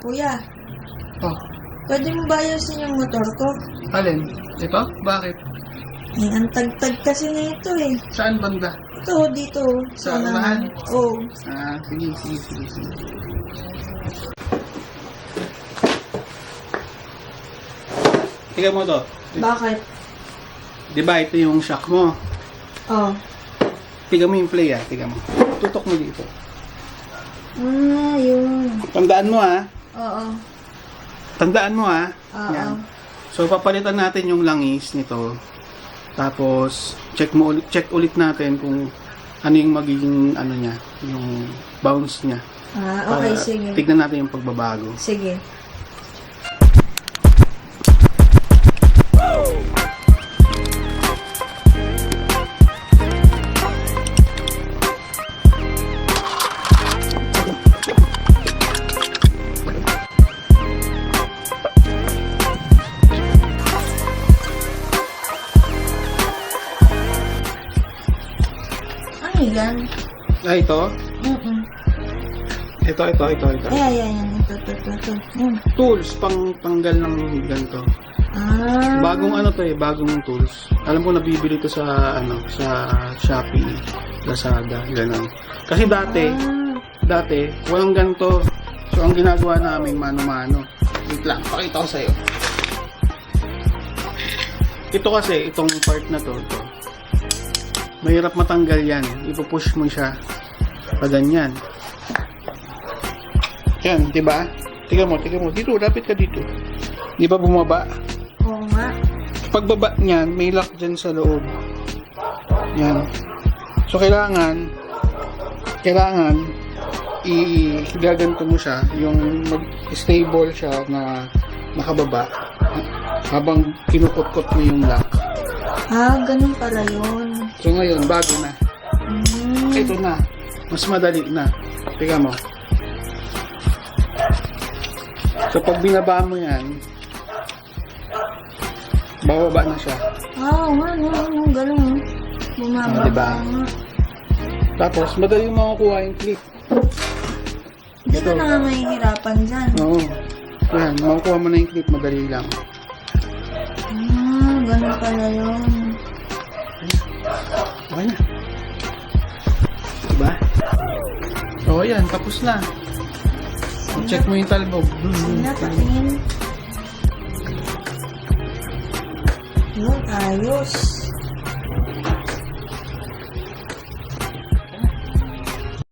Kuya, Oh, pwede mo ba ayusin yung motor ko? alin? Ito? Bakit? Eh, ang tagtag kasi na ito eh. Saan banda? Ito, dito. Sa unahan? Oo. Sige. Tingnan mo to. Bakit? Di ba ito yung shock mo? Oh. Tingnan mo yung play tingnan mo. Tutok mo dito. Ah, yun. Tandaan mo Oo. Tandaan mo Oo. Yan. So papalitan natin yung langis nito. Tapos check ulit natin kung ano yung magiging niya, yung bounce niya. Ah, okay, Para sige. tignan natin yung pagbabago. Sige. Ano yan? Ito? Mm-mm. Ito. Ayan. Ito. Tools pang tanggal ng ganito. Ah. Bagong bagong tools. Alam ko nabibili to sa sa Shopee, Lazada, ganun. Kasi dati walang ganito. So ang ginagawa namin mano-mano. Wait lang, pakita ko sa iyo. Ito kasi itong part na to. Mahirap matanggal yan. Ipo-push mo siya pa ganyan. Yan, di ba? Tingnan mo. Dito, lapit ka dito. Di ba bumaba? Oo nga. Pagbaba niyan, may lock dyan sa loob. Yan. So, kailangan igaganto mo siya, yung mag-stable siya na nakababa habang kinukutkot mo yung lock. Ah, ganun pala yun. So, ngayon, bago na. Ito na. Mas madali na. Tingnan mo. So, pag binaba mo yan, bababa na siya. Ah, oo nga, galing. Bumaba. Diba? Tapos, madali mo makukuha yung clip. Hindi ka na nga mahihirapan dyan. Oo. Yan, makukuha mo na yung clip, madali lang. Ah, ganun pala yun. Okay na. Diba? Oo, yan. Tapos na. Check mo yung talbog. Sige na, patingin. Yun, ayos.